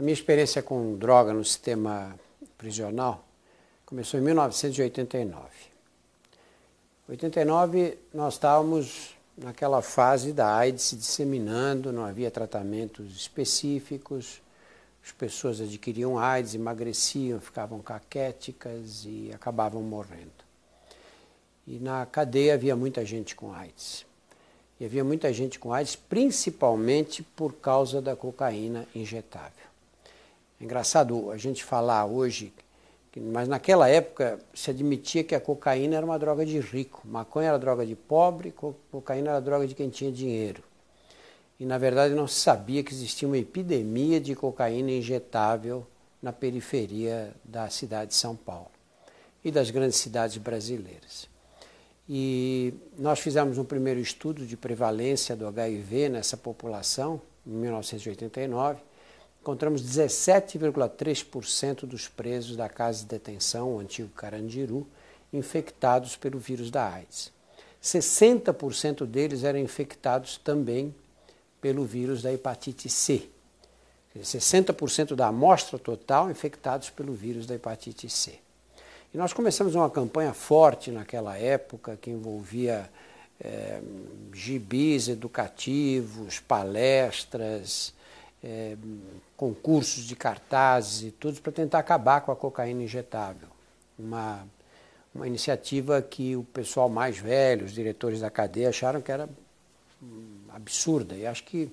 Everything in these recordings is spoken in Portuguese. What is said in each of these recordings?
A minha experiência com droga no sistema prisional começou em 1989. Em 89, nós estávamos naquela fase da AIDS se disseminando, não havia tratamentos específicos, as pessoas adquiriam AIDS, emagreciam, ficavam caquéticas e acabavam morrendo. E na cadeia havia muita gente com AIDS. E havia muita gente com AIDS principalmente por causa da cocaína injetável. É engraçado a gente falar hoje, mas naquela época se admitia que a cocaína era uma droga de rico, maconha era droga de pobre, cocaína era droga de quem tinha dinheiro. E na verdade não se sabia que existia uma epidemia de cocaína injetável na periferia da cidade de São Paulo e das grandes cidades brasileiras. E nós fizemos um primeiro estudo de prevalência do HIV nessa população, em 1989, encontramos 17,3% dos presos da casa de detenção, o antigo Carandiru, infectados pelo vírus da AIDS. 60% deles eram infectados também pelo vírus da hepatite C. 60% da amostra total infectados pelo vírus da hepatite C. E nós começamos uma campanha forte naquela época que envolvia gibis educativos, palestras, concursos de cartazes e tudo para tentar acabar com a cocaína injetável. Uma iniciativa que o pessoal mais velho, os diretores da cadeia, acharam que era absurda. E acho que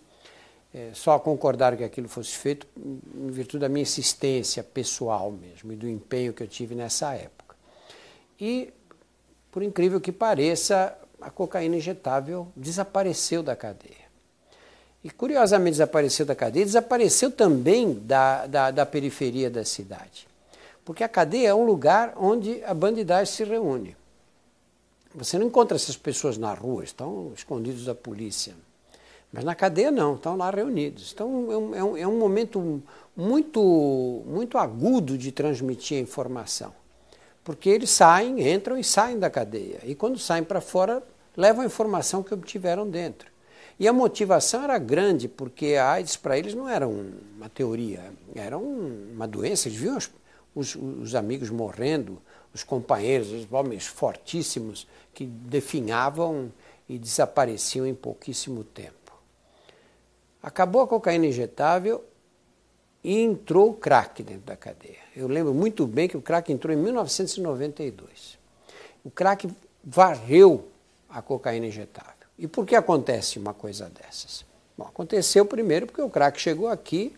só concordaram que aquilo fosse feito em virtude da minha insistência pessoal mesmo e do empenho que eu tive nessa época. E, por incrível que pareça, a cocaína injetável desapareceu da cadeia. E, curiosamente, desapareceu da cadeia, desapareceu também da periferia da cidade. Porque a cadeia é um lugar onde a bandidagem se reúne. Você não encontra essas pessoas na rua, estão escondidos da polícia. Mas na cadeia não, estão lá reunidos. Então é um momento muito agudo de transmitir a informação. Porque eles saem, entram e saem da cadeia. E quando saem para fora, levam a informação que obtiveram dentro. E a motivação era grande, porque a AIDS para eles não era uma teoria, era uma doença. Eles viam os amigos morrendo, os companheiros, os homens fortíssimos, que definhavam e desapareciam em pouquíssimo tempo. Acabou a cocaína injetável e entrou o crack dentro da cadeia. Eu lembro muito bem que o crack entrou em 1992. O crack varreu a cocaína injetável. E por que acontece uma coisa dessas? Bom, aconteceu primeiro porque o crack chegou aqui,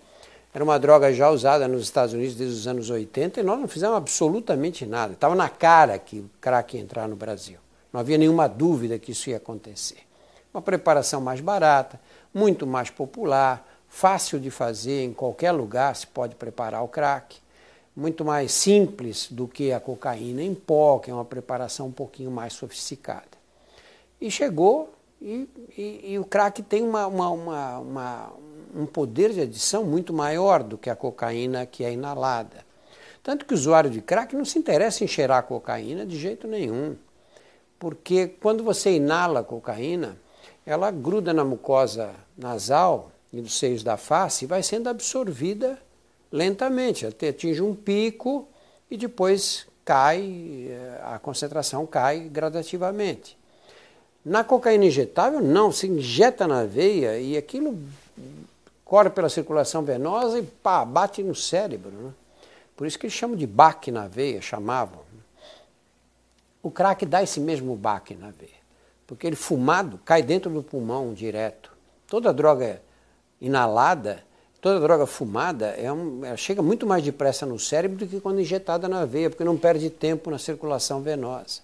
era uma droga já usada nos Estados Unidos desde os anos 80 e nós não fizemos absolutamente nada. Estava na cara que o crack ia entrar no Brasil. Não havia nenhuma dúvida que isso ia acontecer. Uma preparação mais barata, muito mais popular, fácil de fazer, em qualquer lugar se pode preparar o crack, muito mais simples do que a cocaína em pó, que é uma preparação um pouquinho mais sofisticada. E chegou, e o crack tem um poder de adição muito maior do que a cocaína que é inalada. Tanto que o usuário de crack não se interessa em cheirar a cocaína de jeito nenhum, porque quando você inala a cocaína, ela gruda na mucosa nasal e dos seios da face e vai sendo absorvida lentamente, até atinge um pico e depois cai, a concentração cai gradativamente. Na cocaína injetável, não, se injeta na veia e aquilo corre pela circulação venosa e pá, bate no cérebro. Né? Por isso que eles chamam de baque na veia, chamavam. O crack dá esse mesmo baque na veia, porque ele fumado cai dentro do pulmão direto. Toda droga inalada, toda droga fumada, ela chega muito mais depressa no cérebro do que quando injetada na veia, porque não perde tempo na circulação venosa.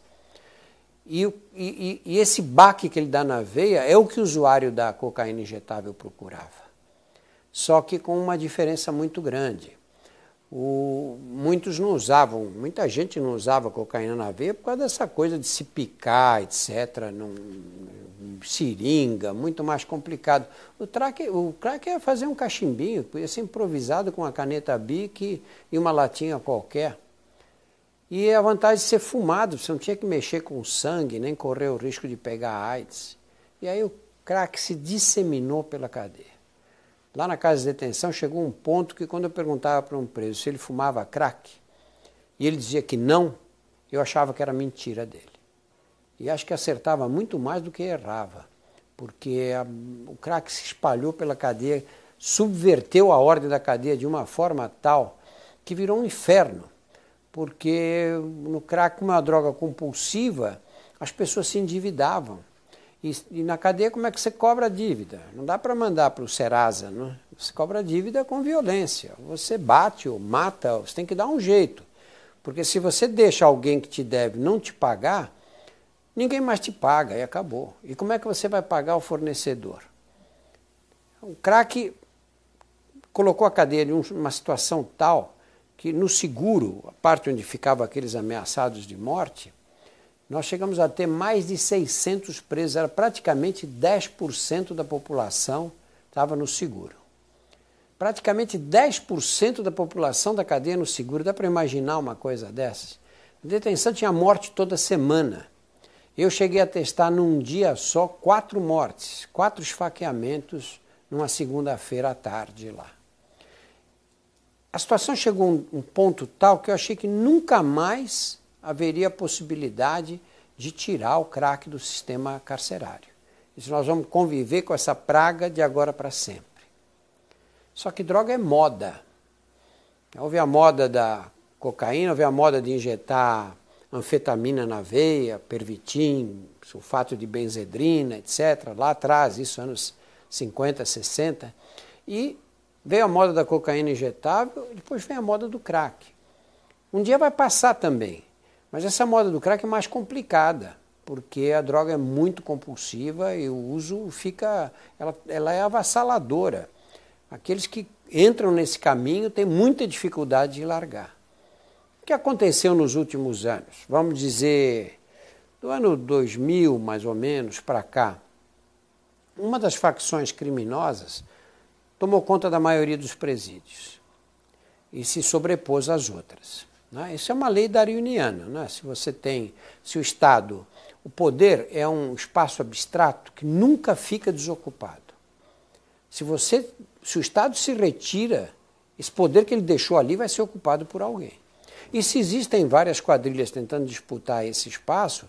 E esse baque que ele dá na veia é o que o usuário da cocaína injetável procurava. Só que com uma diferença muito grande. Muita gente não usava cocaína na veia por causa dessa coisa de se picar, etc., seringa, muito mais complicado. O crack é fazer um cachimbinho, podia ser improvisado com uma caneta Bic e uma latinha qualquer. E a vantagem de ser fumado, você não tinha que mexer com sangue, nem correr o risco de pegar AIDS. E aí o crack se disseminou pela cadeia. Lá na casa de detenção chegou um ponto que quando eu perguntava para um preso se ele fumava crack, e ele dizia que não, eu achava que era mentira dele. E acho que acertava muito mais do que errava, porque o crack se espalhou pela cadeia, subverteu a ordem da cadeia de uma forma tal que virou um inferno. Porque no crack, como é uma droga compulsiva, as pessoas se endividavam. E na cadeia, como é que você cobra a dívida? Não dá para mandar para o Serasa, não? Você cobra a dívida com violência. Você bate ou mata, você tem que dar um jeito. Porque se você deixa alguém que te deve não te pagar, ninguém mais te paga e acabou. E como é que você vai pagar o fornecedor? O crack colocou a cadeia em uma situação tal que no seguro, a parte onde ficavam aqueles ameaçados de morte, nós chegamos a ter mais de 600 presos, era praticamente 10% da população estava no seguro. Praticamente 10% da população da cadeia no seguro, dá para imaginar uma coisa dessas? A detenção tinha morte toda semana. Eu cheguei a testar num dia só 4 mortes, 4 esfaqueamentos numa segunda-feira à tarde lá. A situação chegou a um ponto tal que eu achei que nunca mais haveria possibilidade de tirar o crack do sistema carcerário. Isso nós vamos conviver com essa praga de agora para sempre. Só que droga é moda. Houve a moda da cocaína, houve a moda de injetar anfetamina na veia, pervitin, sulfato de benzedrina, etc. Lá atrás, isso anos 50, 60. E veio a moda da cocaína injetável e depois vem a moda do crack. Um dia vai passar também, mas essa moda do crack é mais complicada, porque a droga é muito compulsiva e o uso fica, ela é avassaladora. Aqueles que entram nesse caminho têm muita dificuldade de largar. O que aconteceu nos últimos anos? Vamos dizer, do ano 2000, mais ou menos, para cá, uma das facções criminosas tomou conta da maioria dos presídios e se sobrepôs às outras. Né? Isso é uma lei darwiniana. Né? Se o Estado, o poder é um espaço abstrato que nunca fica desocupado. Se o Estado se retira, esse poder que ele deixou ali vai ser ocupado por alguém. E se existem várias quadrilhas tentando disputar esse espaço,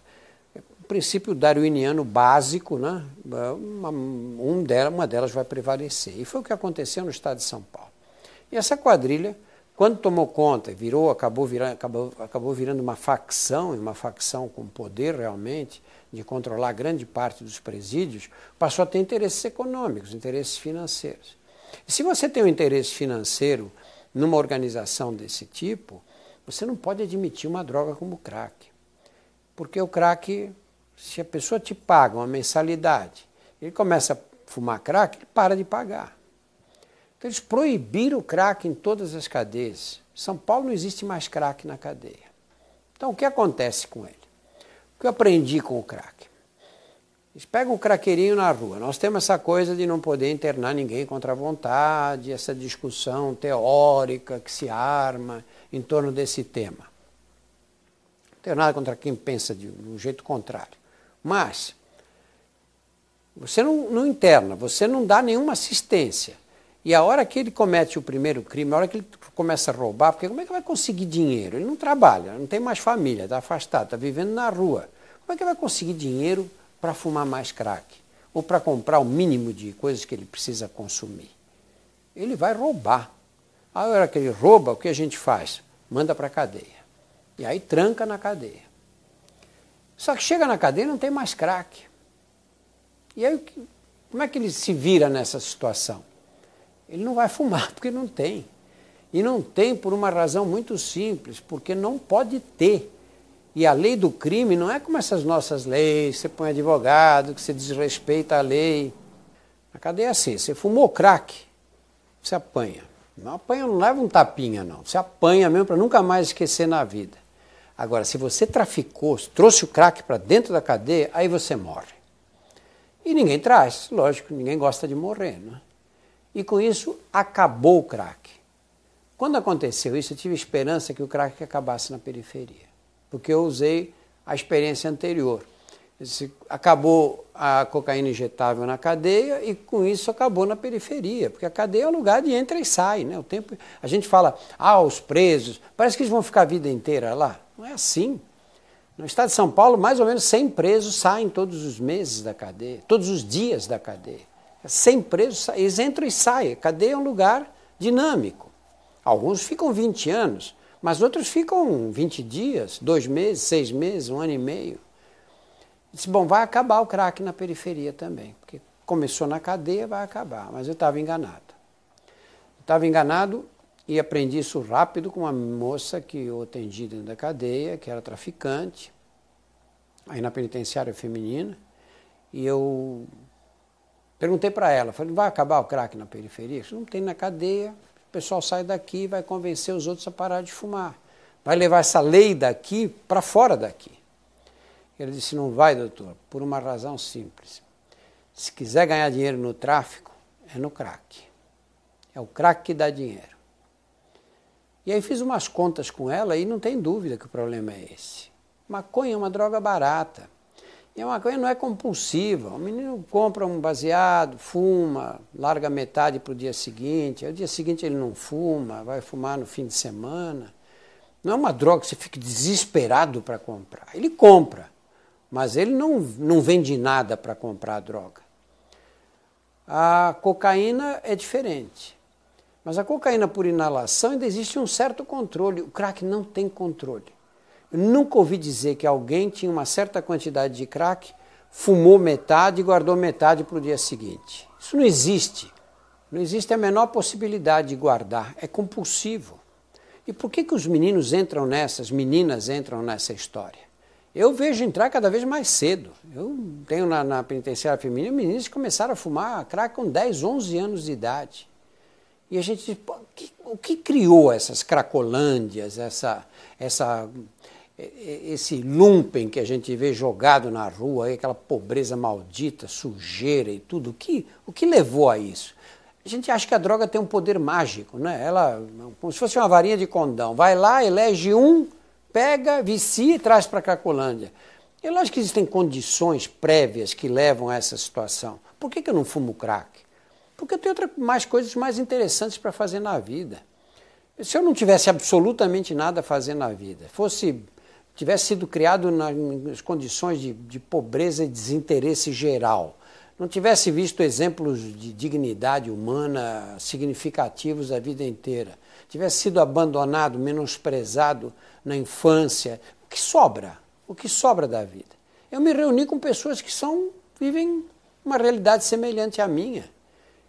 o princípio darwiniano básico, né? Uma delas vai prevalecer. E foi o que aconteceu no estado de São Paulo. E essa quadrilha, quando tomou conta, acabou virando uma facção, e uma facção com poder realmente de controlar grande parte dos presídios, passou a ter interesses econômicos, interesses financeiros. E se você tem um interesse financeiro numa organização desse tipo, você não pode admitir uma droga como o crack. Porque o crack, se a pessoa te paga uma mensalidade, ele começa a fumar crack, ele para de pagar. Então eles proibiram o crack em todas as cadeias. Em São Paulo não existe mais crack na cadeia. Então o que acontece com ele? O que eu aprendi com o crack? Eles pegam o craqueirinho na rua. Nós temos essa coisa de não poder internar ninguém contra a vontade, essa discussão teórica que se arma em torno desse tema. Não tenho nada contra quem pensa de um jeito contrário. Mas você não interna, você não dá nenhuma assistência. E a hora que ele comete o primeiro crime, a hora que ele começa a roubar, porque como é que vai conseguir dinheiro? Ele não trabalha, não tem mais família, está afastado, está vivendo na rua. Como é que ele vai conseguir dinheiro para fumar mais crack? Ou para comprar o mínimo de coisas que ele precisa consumir? Ele vai roubar. A hora que ele rouba, o que a gente faz? Manda para a cadeia. E aí tranca na cadeia. Só que chega na cadeia e não tem mais crack. E aí, como é que ele se vira nessa situação? Ele não vai fumar, porque não tem. E não tem por uma razão muito simples, porque não pode ter. E a lei do crime não é como essas nossas leis, você põe advogado, que você desrespeita a lei. Na cadeia é assim, você fumou crack, você apanha. Não apanha, não leva um tapinha, não. Você apanha mesmo para nunca mais esquecer na vida. Agora, se você traficou, trouxe o crack para dentro da cadeia, aí você morre. E ninguém traz, lógico, ninguém gosta de morrer, né? E com isso, acabou o crack. Quando aconteceu isso, eu tive esperança que o crack acabasse na periferia. Porque eu usei a experiência anterior. Acabou a cocaína injetável na cadeia e com isso acabou na periferia, porque a cadeia é um lugar de entra e sai, né? A gente fala, os presos, parece que eles vão ficar a vida inteira lá. Não é assim. No estado de São Paulo, mais ou menos 100 presos saem todos os meses da cadeia, todos os dias da cadeia. 100 presos, eles entram e saem. A cadeia é um lugar dinâmico. Alguns ficam 20 anos, mas outros ficam 20 dias, 2 meses, 6 meses, 1 ano e meio. Disse, bom, vai acabar o crack na periferia também, porque começou na cadeia, vai acabar, mas eu estava enganado. Estava enganado e aprendi isso rápido com uma moça que eu atendi dentro da cadeia, que era traficante, aí na penitenciária feminina, e eu perguntei para ela, falei, vai acabar o crack na periferia? Isso não tem na cadeia, o pessoal sai daqui e vai convencer os outros a parar de fumar. Vai levar essa lei daqui para fora daqui. Ele disse, não vai, doutor, por uma razão simples. Se quiser ganhar dinheiro no tráfico, é no crack. É o crack que dá dinheiro. E aí fiz umas contas com ela e não tem dúvida que o problema é esse. Maconha é uma droga barata. E a maconha não é compulsiva. O menino compra um baseado, fuma, larga metade para o dia seguinte. Aí o dia seguinte ele não fuma, vai fumar no fim de semana. Não é uma droga que você fica desesperado para comprar. Ele compra. Mas ele não vende nada para comprar a droga. A cocaína é diferente. Mas a cocaína por inalação ainda existe um certo controle. O crack não tem controle. Eu nunca ouvi dizer que alguém tinha uma certa quantidade de crack, fumou metade e guardou metade para o dia seguinte. Isso não existe. Não existe a menor possibilidade de guardar. É compulsivo. E por que os meninos entram as meninas entram nessa história? Eu vejo entrar cada vez mais cedo. Eu tenho na penitenciária feminina meninas que começaram a fumar crack com 10, 11 anos de idade. E a gente diz, pô, o que criou essas cracolândias, esse lumpen que a gente vê jogado na rua, aquela pobreza maldita, sujeira e tudo? O que levou a isso? A gente acha que a droga tem um poder mágico, né? Ela, como se fosse uma varinha de condão. Vai lá, elege um, pega, vicia e traz para a Cracolândia. É lógico que existem condições prévias que levam a essa situação. Por que eu não fumo crack? Porque eu tenho mais coisas mais interessantes para fazer na vida. Se eu não tivesse absolutamente nada a fazer na vida, tivesse sido criado nas condições de pobreza e desinteresse geral, não tivesse visto exemplos de dignidade humana significativos a vida inteira, tivesse sido abandonado, menosprezado na infância, o que sobra? O que sobra da vida? Eu me reuni com pessoas que vivem uma realidade semelhante à minha.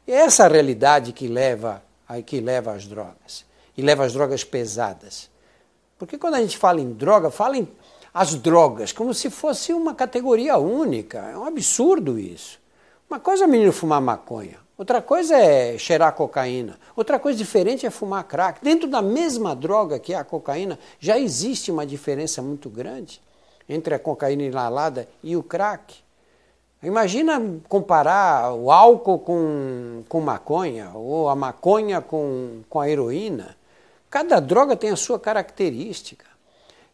E é essa realidade que leva às drogas, e leva às drogas pesadas. Porque quando a gente fala em droga, fala em as drogas como se fosse uma categoria única. É um absurdo isso. Uma coisa é o menino fumar maconha, outra coisa é cheirar cocaína, outra coisa diferente é fumar crack. Dentro da mesma droga que é a cocaína, já existe uma diferença muito grande entre a cocaína inalada e o crack. Imagina comparar o álcool com maconha, ou a maconha com a heroína. Cada droga tem a sua característica.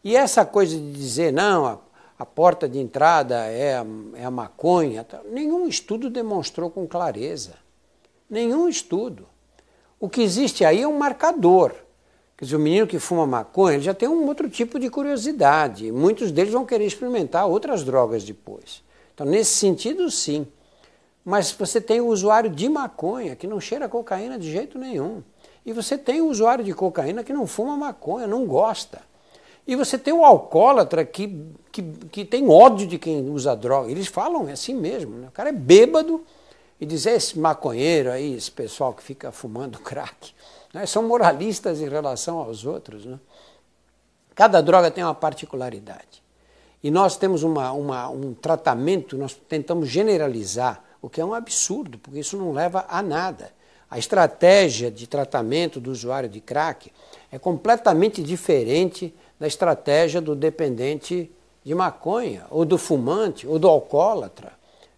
E essa coisa de dizer, não, a porta de entrada é a maconha, nenhum estudo demonstrou com clareza. Nenhum estudo. O que existe aí é um marcador. Quer dizer, o menino que fuma maconha, ele já tem um outro tipo de curiosidade. Muitos deles vão querer experimentar outras drogas depois. Então, nesse sentido, sim. Mas você tem o usuário de maconha que não cheira cocaína de jeito nenhum. E você tem o usuário de cocaína que não fuma maconha, não gosta. E você tem o alcoólatra que tem ódio de quem usa droga. Eles falam assim mesmo, né? O cara é bêbado e diz, esse maconheiro aí, esse pessoal que fica fumando crack, né? São moralistas em relação aos outros, né? Cada droga tem uma particularidade. E nós temos um tratamento, nós tentamos generalizar, o que é um absurdo, porque isso não leva a nada. A estratégia de tratamento do usuário de crack é completamente diferente da estratégia do dependente de maconha, ou do fumante, ou do alcoólatra.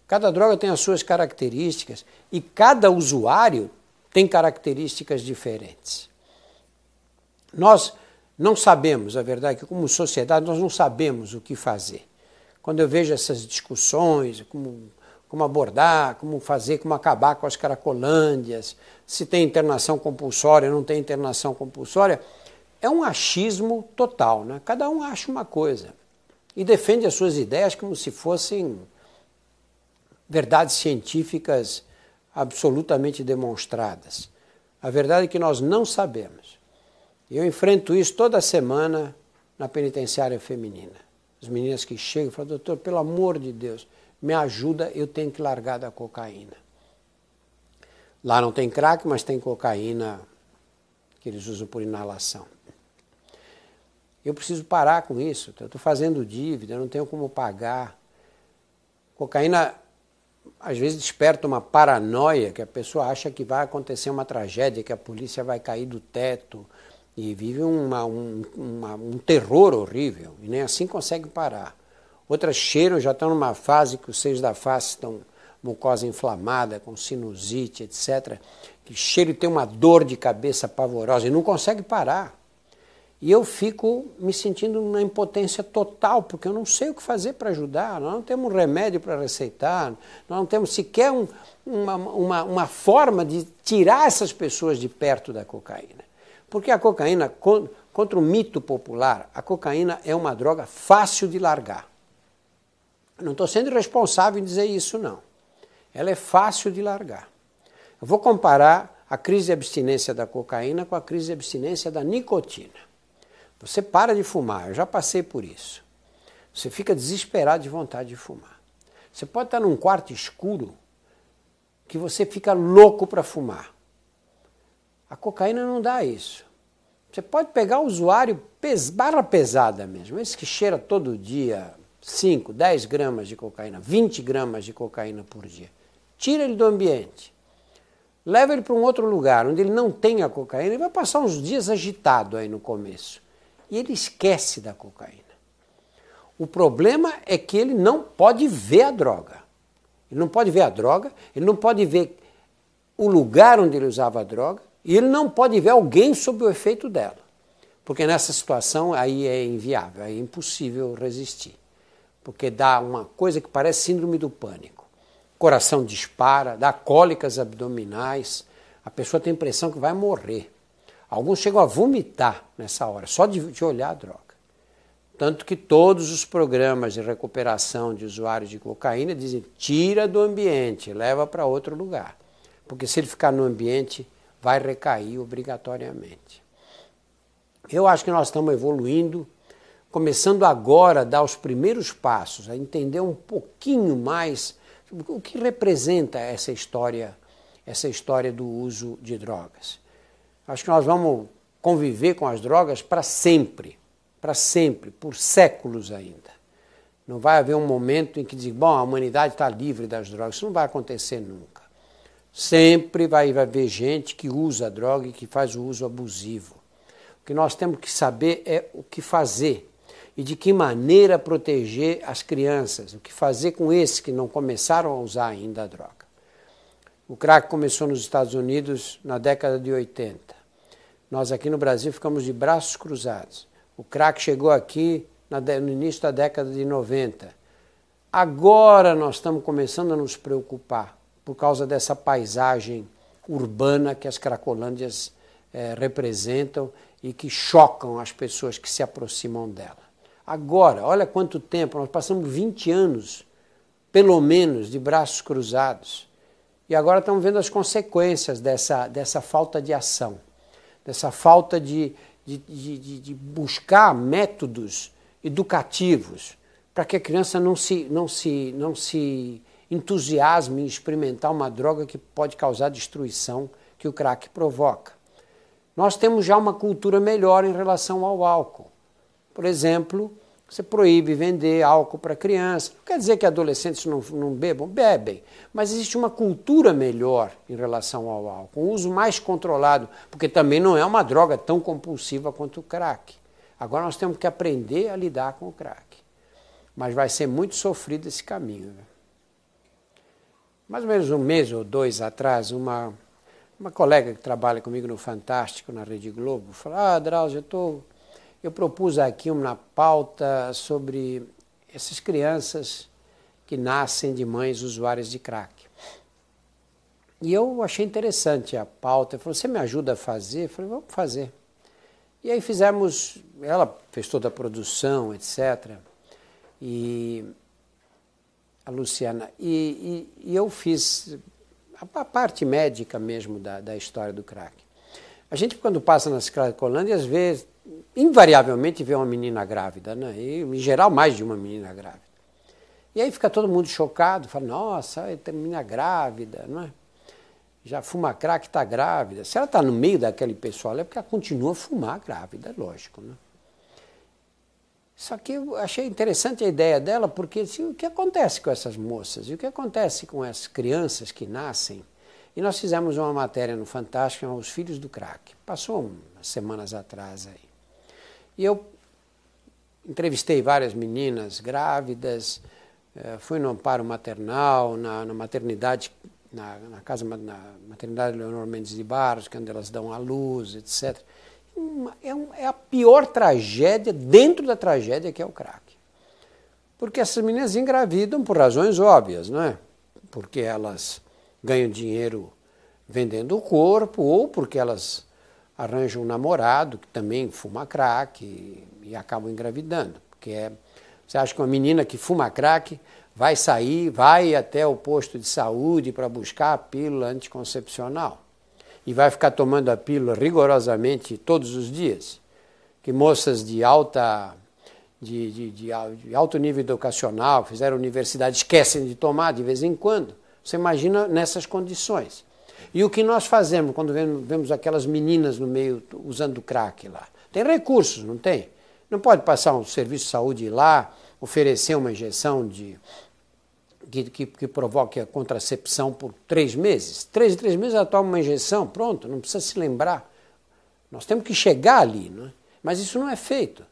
Cada droga tem as suas características e cada usuário tem características diferentes. Nós não sabemos, a verdade é que como sociedade nós não sabemos o que fazer. quando eu vejo essas discussões, como abordar, como fazer, como acabar com as cracolândias, se tem internação compulsória, não tem internação compulsória, é um achismo total, né? Cada um acha uma coisa e defende as suas ideias como se fossem verdades científicas absolutamente demonstradas. A verdade é que nós não sabemos. Eu enfrento isso toda semana na penitenciária feminina. As meninas que chegam e falam, doutor, pelo amor de Deus, me ajuda, eu tenho que largar da cocaína. Lá não tem crack, mas tem cocaína que eles usam por inalação. Eu preciso parar com isso, eu estou fazendo dívida, eu não tenho como pagar. Cocaína, às vezes, desperta uma paranoia, que a pessoa acha que vai acontecer uma tragédia, que a polícia vai cair do teto, e vive um terror horrível, e nem assim consegue parar. Outras cheiram, já estão numa fase que os seios da face estão mucosa inflamada, com sinusite, etc. Que cheiro e tem uma dor de cabeça pavorosa e não consegue parar. E eu fico me sentindo na impotência total, porque eu não sei o que fazer para ajudar, nós não temos remédio para receitar, nós não temos sequer uma forma de tirar essas pessoas de perto da cocaína. Porque a cocaína, contra o mito popular, a cocaína é uma droga fácil de largar. Eu não estou sendo irresponsável em dizer isso, não. Ela é fácil de largar. Eu vou comparar a crise de abstinência da cocaína com a crise de abstinência da nicotina. Você para de fumar, eu já passei por isso. Você fica desesperado de vontade de fumar. Você pode estar num quarto escuro que você fica louco para fumar. A cocaína não dá isso. Você pode pegar o usuário barra pesada mesmo, esse que cheira todo dia 5, 10 gramas de cocaína, 20 gramas de cocaína por dia. Tira ele do ambiente. Leva ele para um outro lugar, onde ele não tem a cocaína, e vai passar uns dias agitado aí no começo. E ele esquece da cocaína. O problema é que ele não pode ver a droga. Ele não pode ver a droga, ele não pode ver o lugar onde ele usava a droga, e ele não pode ver alguém sob o efeito dela. Porque nessa situação aí é inviável, é impossível resistir. Porque dá uma coisa que parece síndrome do pânico. O coração dispara, dá cólicas abdominais, a pessoa tem a impressão que vai morrer. Alguns chegam a vomitar nessa hora, só de olhar a droga. Tanto que todos os programas de recuperação de usuários de cocaína dizem, tira do ambiente, leva para outro lugar. Porque se ele ficar no ambiente, vai recair obrigatoriamente. Eu acho que nós estamos evoluindo, começando agora a dar os primeiros passos, a entender um pouquinho mais o que representa essa história do uso de drogas. Acho que nós vamos conviver com as drogas para sempre, por séculos ainda. Não vai haver um momento em que diz, bom, a humanidade está livre das drogas, isso não vai acontecer nunca. Sempre vai haver gente que usa a droga e que faz o uso abusivo. O que nós temos que saber é o que fazer e de que maneira proteger as crianças, o que fazer com esses que não começaram a usar ainda a droga. O crack começou nos Estados Unidos na década de 80. Nós aqui no Brasil ficamos de braços cruzados. O crack chegou aqui no início da década de 90. Agora nós estamos começando a nos preocupar por causa dessa paisagem urbana que as cracolândias representam e que chocam as pessoas que se aproximam dela. Agora, olha quanto tempo, nós passamos 20 anos, pelo menos, de braços cruzados. E agora estamos vendo as consequências dessa falta de ação, dessa falta de buscar métodos educativos para que a criança não se entusiasme em experimentar uma droga que pode causar destruição que o crack provoca. Nós temos já uma cultura melhor em relação ao álcool. Por exemplo, você proíbe vender álcool para criança. Não quer dizer que adolescentes não bebam, bebem, mas existe uma cultura melhor em relação ao álcool, um uso mais controlado, porque também não é uma droga tão compulsiva quanto o crack. Agora nós temos que aprender a lidar com o crack. Mas vai ser muito sofrido esse caminho. Mais ou menos um mês ou dois atrás, uma colega que trabalha comigo no Fantástico, na Rede Globo, falou, Drauzio, eu propus aqui uma pauta sobre essas crianças que nascem de mães usuárias de crack. E eu achei interessante a pauta. Ele falou, você me ajuda a fazer? Eu falei, vamos fazer. E aí fizemos, ela fez toda a produção, etc. E a Luciana, e eu fiz a parte médica mesmo da história do crack. A gente, quando passa nas Cracolândias, vê, invariavelmente vê uma menina grávida, né? E, em geral, mais de uma menina grávida. E aí fica todo mundo chocado, fala, nossa, tem menina grávida, não é? Já fuma crack, está grávida. Se ela está no meio daquele pessoal, é porque ela continua a fumar grávida, lógico, né? Só que eu achei interessante a ideia dela, porque assim, o que acontece com essas moças? E o que acontece com as crianças que nascem? E nós fizemos uma matéria no Fantástico, Os Filhos do Crack. Passou umas semanas atrás aí. E eu entrevistei várias meninas grávidas, fui no amparo maternal, na maternidade, na maternidade Leonor Mendes de Barros, que é onde elas dão à luz, etc. É a pior tragédia dentro da tragédia que é o crack. Porque essas meninas engravidam por razões óbvias, não é? Porque elas ganham dinheiro vendendo o corpo, ou porque elas arranjam um namorado que também fuma crack e acabam engravidando. Porque você acha que uma menina que fuma crack vai sair, vai até o posto de saúde para buscar a pílula anticoncepcional e vai ficar tomando a pílula rigorosamente todos os dias? Que moças de alto nível educacional, fizeram universidade, esquecem de tomar de vez em quando. Você imagina nessas condições. E o que nós fazemos quando vemos aquelas meninas no meio usando crack lá? Tem recursos, não tem? Não pode passar um serviço de saúde lá, oferecer uma injeção que provoque a contracepção por 3 meses. 3 em 3 meses ela toma uma injeção, pronto, não precisa se lembrar. Nós temos que chegar ali, não é? Mas isso não é feito.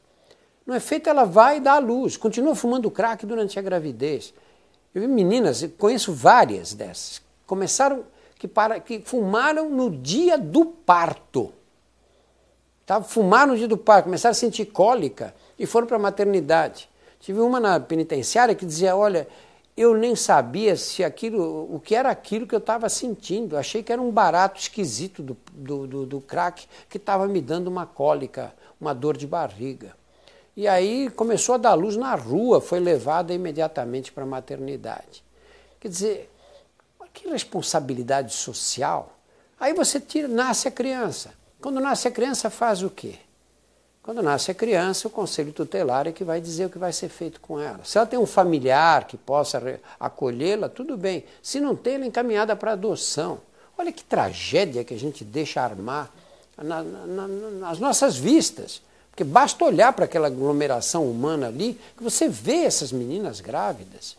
Não é feito, ela vai dar à luz, continua fumando crack durante a gravidez. Eu vi meninas, eu conheço várias dessas, que fumaram no dia do parto. Fumaram no dia do parto, começaram a sentir cólica e foram para a maternidade. Tive uma na penitenciária que dizia, olha, eu nem sabia o que era aquilo que eu estava sentindo. Achei que era um barato esquisito do crack que estava me dando uma cólica, uma dor de barriga. E aí começou a dar luz na rua, foi levada imediatamente para a maternidade. Quer dizer, que responsabilidade social. Aí você nasce a criança. Quando nasce a criança, faz o quê? Quando nasce a criança, o Conselho Tutelar é que vai dizer o que vai ser feito com ela. Se ela tem um familiar que possa acolhê-la, tudo bem. Se não tem, ela é encaminhada para adoção. Olha que tragédia que a gente deixa armar nas nossas vistas. Porque basta olhar para aquela aglomeração humana ali, que você vê essas meninas grávidas.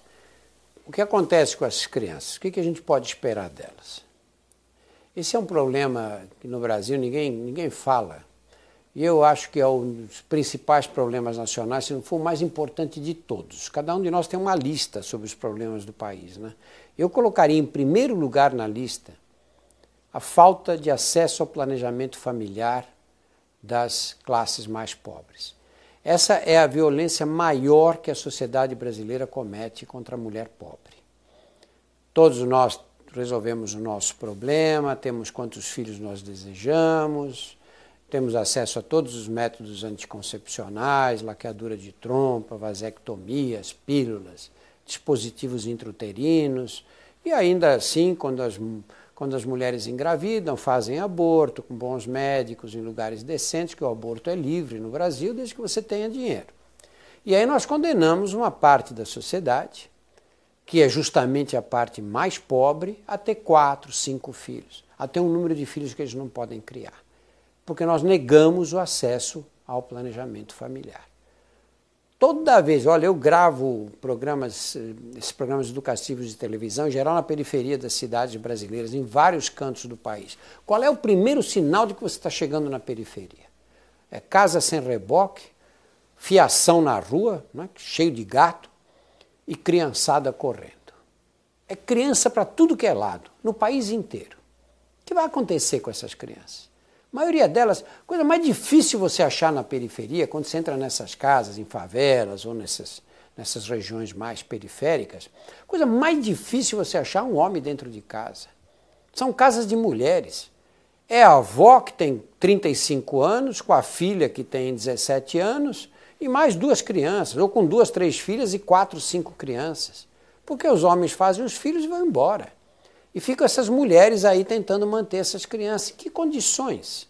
O que acontece com essas crianças? O que a gente pode esperar delas? Esse é um problema que no Brasil ninguém fala. E eu acho que é um dos principais problemas nacionais, se não for o mais importante de todos. Cada um de nós tem uma lista sobre os problemas do país, né? Eu colocaria em primeiro lugar na lista a falta de acesso ao planejamento familiar das classes mais pobres. Essa é a violência maior que a sociedade brasileira comete contra a mulher pobre. Todos nós resolvemos o nosso problema, temos quantos filhos nós desejamos, temos acesso a todos os métodos anticoncepcionais, laqueadura de trompa, vasectomias, pílulas, dispositivos intrauterinos, e ainda assim, quando as mulheres engravidam, fazem aborto com bons médicos em lugares decentes, que o aborto é livre no Brasil, desde que você tenha dinheiro. E aí nós condenamos uma parte da sociedade, que é justamente a parte mais pobre, a ter 4, 5 filhos, a ter um número de filhos que eles não podem criar. Porque nós negamos o acesso ao planejamento familiar. Toda vez, olha, eu gravo esses programas educativos de televisão, em geral na periferia das cidades brasileiras, em vários cantos do país. Qual é o primeiro sinal de que você está chegando na periferia? É casa sem reboque, fiação na rua, né, cheio de gato, e criançada correndo. É criança para tudo que é lado, no país inteiro. O que vai acontecer com essas crianças? A maioria delas, coisa mais difícil você achar na periferia, quando você entra nessas casas, em favelas ou nessas regiões mais periféricas, coisa mais difícil você achar um homem dentro de casa. São casas de mulheres. É a avó que tem 35 anos, com a filha que tem 17 anos, e mais 2 crianças, ou com 2, 3 filhas e 4, 5 crianças. Porque os homens fazem os filhos e vão embora. E ficam essas mulheres aí tentando manter essas crianças. Que condições?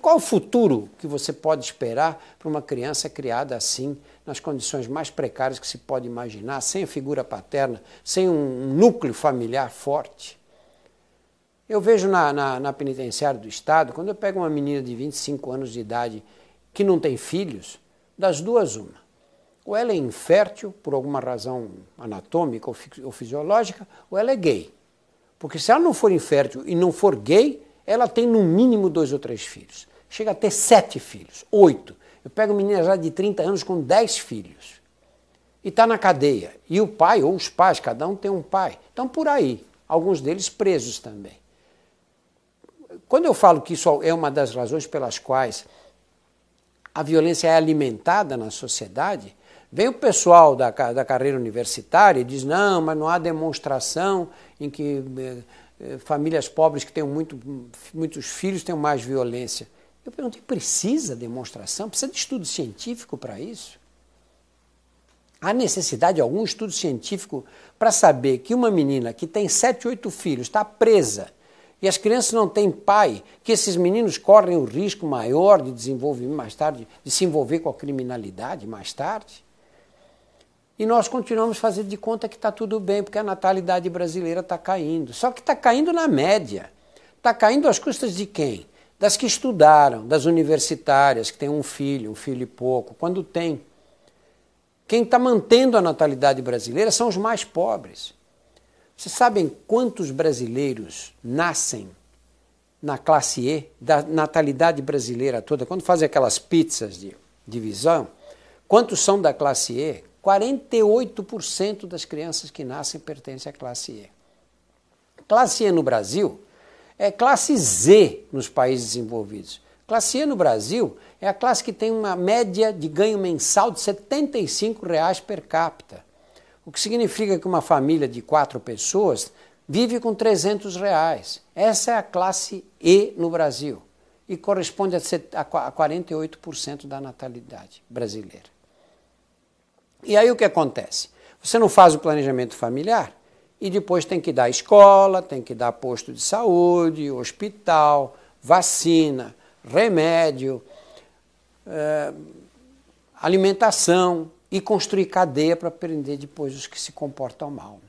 Qual o futuro que você pode esperar para uma criança criada assim, nas condições mais precárias que se pode imaginar, sem a figura paterna, sem um núcleo familiar forte? Eu vejo na penitenciária do Estado, quando eu pego uma menina de 25 anos de idade que não tem filhos, das duas uma. Ou ela é infértil, por alguma razão anatômica ou fisiológica, ou ela é gay. Porque se ela não for infértil e não for gay, ela tem no mínimo 2 ou 3 filhos. Chega a ter 7 filhos, 8. Eu pego menina já de 30 anos com 10 filhos. E está na cadeia. E o pai, ou os pais, cada um tem um pai. Então, por aí, alguns deles presos também. Quando eu falo que isso é uma das razões pelas quais a violência é alimentada na sociedade, vem o pessoal da carreira universitária e diz, não, mas não há demonstração em que famílias pobres que têm muitos filhos têm mais violência. Eu perguntei, precisa demonstração? Precisa de estudo científico para isso? Há necessidade de algum estudo científico para saber que uma menina que tem 7, 8 filhos está presa e as crianças não têm pai, que esses meninos correm o risco maior de desenvolver mais tarde, de se envolver com a criminalidade mais tarde? E nós continuamos fazendo de conta que está tudo bem, porque a natalidade brasileira está caindo. Só que está caindo na média. Está caindo às custas de quem? Das que estudaram, das universitárias, que têm um filho e pouco, quando tem. Quem está mantendo a natalidade brasileira são os mais pobres. Vocês sabem quantos brasileiros nascem na classe E, da natalidade brasileira toda? Quando fazem aquelas pizzas de divisão, quantos são da classe E? 48% das crianças que nascem pertencem à classe E. Classe E no Brasil é classe Z nos países desenvolvidos. Classe E no Brasil é a classe que tem uma média de ganho mensal de R$ 75 per capita. O que significa que uma família de 4 pessoas vive com R$300. Essa é a classe E no Brasil e corresponde a 48% da natalidade brasileira. E aí o que acontece? Você não faz o planejamento familiar e depois tem que dar escola, tem que dar posto de saúde, hospital, vacina, remédio, alimentação e construir cadeia para prender depois os que se comportam mal.